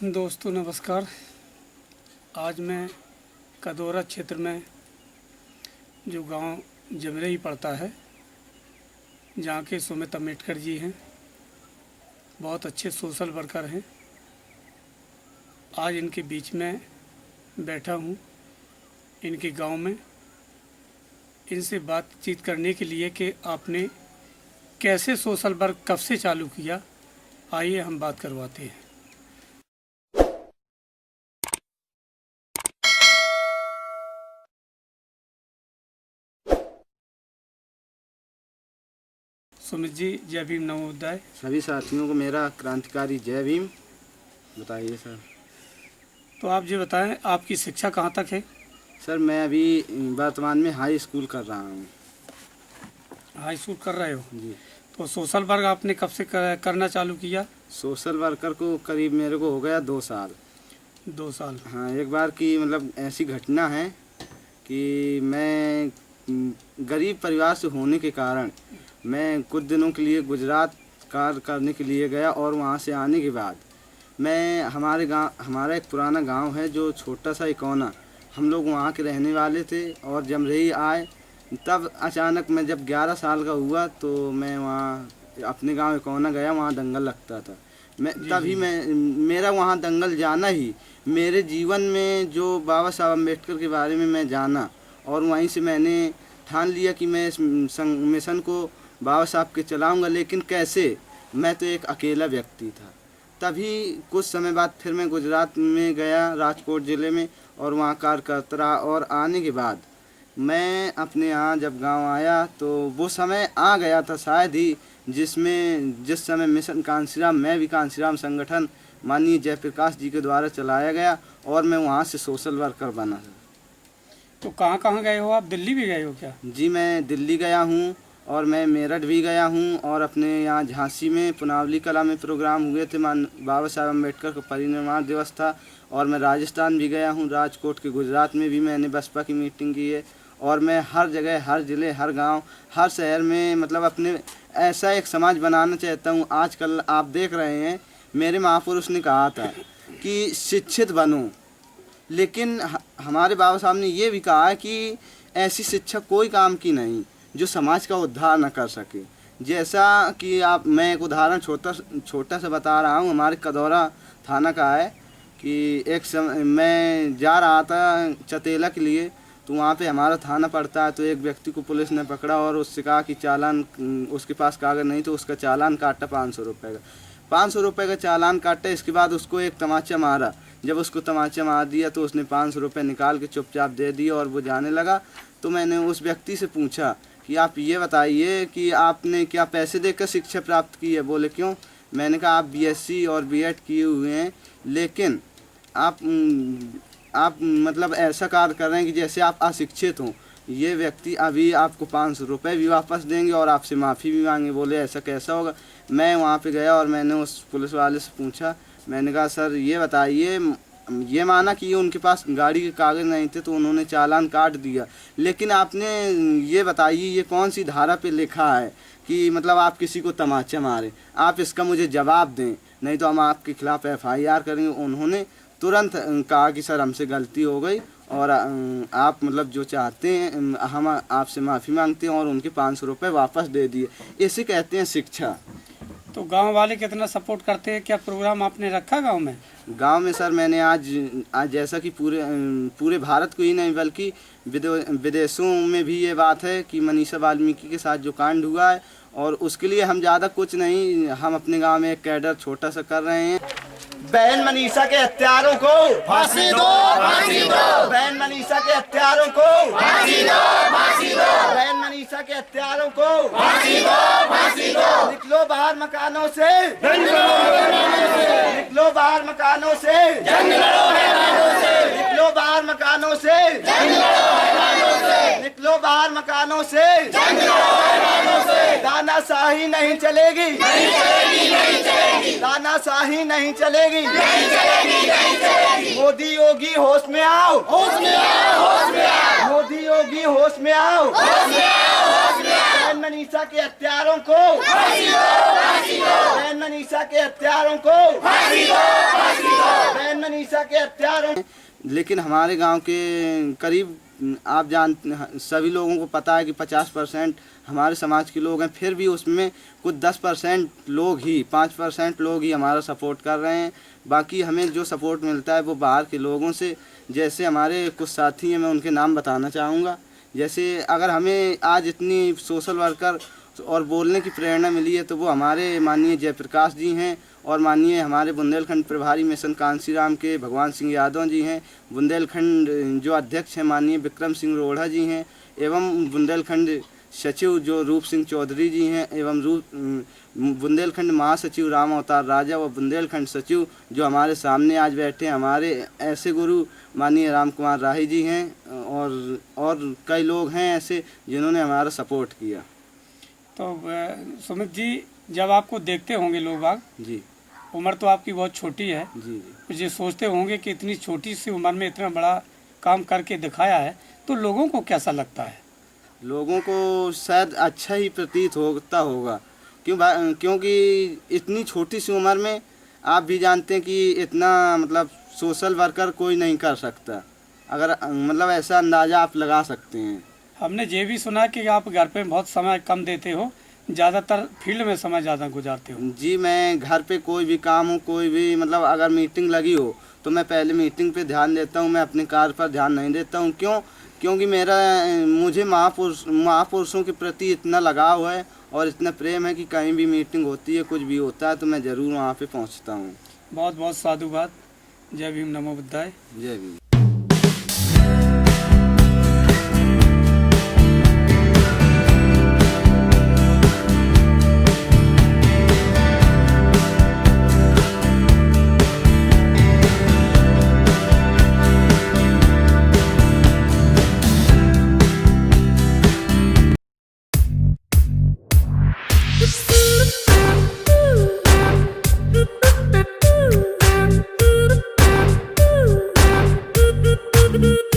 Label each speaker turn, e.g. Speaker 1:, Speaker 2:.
Speaker 1: दोस्तों नमस्कार। आज मैं कदौरा क्षेत्र में जो गांव जमरई पड़ता है, जहां के सुमित अम्बेडकर जी हैं, बहुत अच्छे सोशल वर्कर हैं। आज इनके बीच में बैठा हूं, इनके गांव में, इनसे बातचीत करने के लिए कि आपने कैसे सोशल वर्क कब से चालू किया। आइए हम बात करवाते हैं। सुमित जी, जय भीम नवोदय।
Speaker 2: सभी साथियों को मेरा क्रांतिकारी जय भीम। बताइए सर।
Speaker 1: तो आप ये बताएं, आपकी शिक्षा कहाँ तक है?
Speaker 2: सर मैं अभी वर्तमान में हाई स्कूल कर रहा हूँ।
Speaker 1: हाई स्कूल कर रहे हो
Speaker 2: जी।
Speaker 1: तो सोशल वर्क आपने कब से करना चालू किया?
Speaker 2: सोशल वर्कर को करीब मेरे को हो गया 2 साल।
Speaker 1: 2 साल।
Speaker 2: हाँ, एक बार की मतलब ऐसी घटना है कि मैं गरीब परिवार से होने के कारण मैं कुछ दिनों के लिए गुजरात कार्य करने के लिए गया, और वहाँ से आने के बाद मैं हमारा एक पुराना गांव है जो छोटा सा इकौना, हम लोग वहाँ के रहने वाले थे। और जमरई आए तब अचानक मैं जब 11 साल का हुआ तो मैं वहाँ अपने गांव इकौना गया। वहाँ दंगल लगता था। मेरा वहाँ दंगल जाना ही मेरे जीवन में जो बाबा साहब अम्बेडकर के बारे में मैं जाना, और वहीं से मैंने ठान लिया कि मैं इस मिशन को बाबा साहब के चलाऊंगा। लेकिन कैसे, मैं तो एक अकेला व्यक्ति था। तभी कुछ समय बाद फिर मैं गुजरात में गया, राजकोट ज़िले में, और वहाँ कार्य करता रहा। और आने के बाद मैं अपने यहाँ जब गांव आया तो वो समय आ गया था शायद ही जिस समय मिशन कांशीराम, मैं भी कांशीराम संगठन माननीय जयप्रकाश जी के द्वारा चलाया गया, और मैं वहाँ से सोशल वर्कर बना।
Speaker 1: तो कहाँ कहाँ गए हो आप? दिल्ली भी गए हो क्या?
Speaker 2: जी, मैं दिल्ली गया हूँ, और मैं मेरठ भी गया हूँ, और अपने यहाँ झांसी में पुनावली कला में प्रोग्राम हुए थे। बाबा साहब अम्बेडकर का परिनिर्वाण दिवस था। और मैं राजस्थान भी गया हूँ, राजकोट के गुजरात में भी मैंने बसपा की मीटिंग की है। और मैं हर जगह, हर ज़िले, हर गांव, हर शहर में मतलब अपने ऐसा एक समाज बनाना चाहता हूँ। आजकल आप देख रहे हैं, मेरे महापुरुष ने कहा था कि शिक्षित बनो, लेकिन हमारे बाबा साहब ने ये भी कहा है कि ऐसी शिक्षा कोई काम की नहीं जो समाज का उद्धार न कर सके। जैसा कि मैं एक उदाहरण छोटा सा बता रहा हूँ। हमारे कदौरा थाना का है कि मैं जा रहा था चतेला के लिए, तो वहाँ पे हमारा थाना पड़ता है। तो एक व्यक्ति को पुलिस ने पकड़ा और उससे कहा कि चालान, उसके पास कागज़ नहीं, तो उसका चालान काटा 500 रुपये का। 500 रुपये का चालान काटा। इसके बाद उसको एक तमाचा मारा। जब उसको तमाचा मार दिया तो उसने 500 रुपये निकाल के चुपचाप दे दिए और वो जाने लगा। तो मैंने उस व्यक्ति से पूछा कि आप ये बताइए कि आपने क्या पैसे देकर शिक्षा प्राप्त की है? बोले क्यों? मैंने कहा आप BSc और B.Ed किए हुए हैं, लेकिन आप मतलब ऐसा कार्य कर रहे हैं कि जैसे आप अशिक्षित हों। ये व्यक्ति अभी आपको 500 रुपये भी वापस देंगे और आपसे माफ़ी भी मांगे। बोले ऐसा कैसा होगा? मैं वहाँ पे गया और मैंने उस पुलिस वाले से पूछा। मैंने कहा सर ये बताइए, ये माना कि उनके पास गाड़ी के कागज़ नहीं थे तो उन्होंने चालान काट दिया, लेकिन आपने ये बताइए ये कौन सी धारा पे लिखा है कि मतलब आप किसी को तमाचा मारें? आप इसका मुझे जवाब दें, नहीं तो हम आपके खिलाफ़ FIR करेंगे। उन्होंने तुरंत कहा कि सर हमसे गलती हो गई, और आप मतलब जो चाहते हैं हम आपसे माफ़ी मांगते हैं, और उनके 500 रुपये वापस दे दिए। इसे कहते हैं शिक्षा।
Speaker 1: तो गांव वाले कितना सपोर्ट करते हैं? क्या प्रोग्राम आपने रखा गांव में?
Speaker 2: गांव में सर मैंने आज जैसा कि पूरे भारत को ही नहीं बल्कि विदेशों में भी ये बात है कि मनीषा वाल्मीकि के साथ जो कांड हुआ है, और उसके लिए हम ज़्यादा कुछ नहीं, हम अपने गांव में एक कैडर छोटा सा कर रहे हैं। बहन मनीषा के हत्यारों को फांसी दो, फांसी दो। बहन मनीषा के हत्यारों को फांसी दो, फांसी दो। बहन मनीषा के हत्यारों को फांसी दो, फांसी दो। निकलो बाहर मकानों से, निकलो बाहर मकानों से, निकलो बाहर मकानों से, निकलो बाहर मकानों से। तानाशाही नहीं चलेगी, तानाशाही नहीं चलेगी। मोदी योगी होश में आओ, मोदी योगी होश में आओ। बहन मनीषा के हत्यारों को, बहन मनीषा मनीषा के हत्यारों को फांसी दो। बहन मनीषा के हत्यारों। लेकिन हमारे गांव के करीब आप सभी लोगों को पता है कि 50% हमारे समाज के लोग हैं, फिर भी उसमें कुछ 10% लोग ही 5% लोग ही हमारा सपोर्ट कर रहे हैं। बाकी हमें जो सपोर्ट मिलता है वो बाहर के लोगों से। जैसे हमारे कुछ साथी हैं, मैं उनके नाम बताना चाहूँगा। जैसे अगर हमें आज इतनी सोशल वर्कर और बोलने की प्रेरणा मिली है तो वो हमारे माननीय जयप्रकाश जी हैं और माननीय हमारे बुंदेलखंड प्रभारी मिशन कांसीराम के भगवान सिंह यादव जी हैं। बुंदेलखंड जो अध्यक्ष हैं माननीय विक्रम सिंह रोढ़ा जी हैं एवं बुंदेलखंड सचिव जो रूप सिंह चौधरी जी हैं एवं बुंदेलखंड महासचिव राम अवतार राजा व बुंदेलखंड सचिव जो हमारे सामने आज बैठे हैं हमारे ऐसे गुरु माननीय राम कुमार राही जी हैं और कई लोग हैं ऐसे जिन्होंने हमारा सपोर्ट किया।
Speaker 1: तो सुमित जी, जब आपको देखते होंगे लोग बाग,
Speaker 2: जी
Speaker 1: उम्र तो आपकी बहुत छोटी है,
Speaker 2: जी
Speaker 1: कुछ ये सोचते होंगे कि इतनी छोटी सी उम्र में इतना बड़ा काम करके दिखाया है, तो लोगों को कैसा लगता है?
Speaker 2: लोगों को शायद अच्छा ही प्रतीत होता होगा क्योंकि इतनी छोटी सी उम्र में आप भी जानते हैं कि इतना मतलब सोशल वर्कर कोई नहीं कर सकता। अगर मतलब ऐसा अंदाज़ा आप लगा सकते हैं।
Speaker 1: हमने ये भी सुना कि आप घर पे बहुत समय कम देते हो, ज़्यादातर फील्ड में समय ज़्यादा गुजारते हो।
Speaker 2: जी, मैं घर पे कोई भी काम हो, कोई भी मतलब अगर मीटिंग लगी हो तो मैं पहले मीटिंग पे ध्यान देता हूँ, मैं अपने कार्य पर ध्यान नहीं देता हूँ। क्योंकि मुझे महापुरुषों के प्रति इतना लगाव है और इतना प्रेम है कि कहीं भी मीटिंग होती है, कुछ भी होता है तो मैं ज़रूर वहाँ पे पहुँचता हूँ।
Speaker 1: बहुत बहुत साधुवाद। जय भीम, नमो बुद्धाय।
Speaker 2: जय भीम।
Speaker 3: Thank you.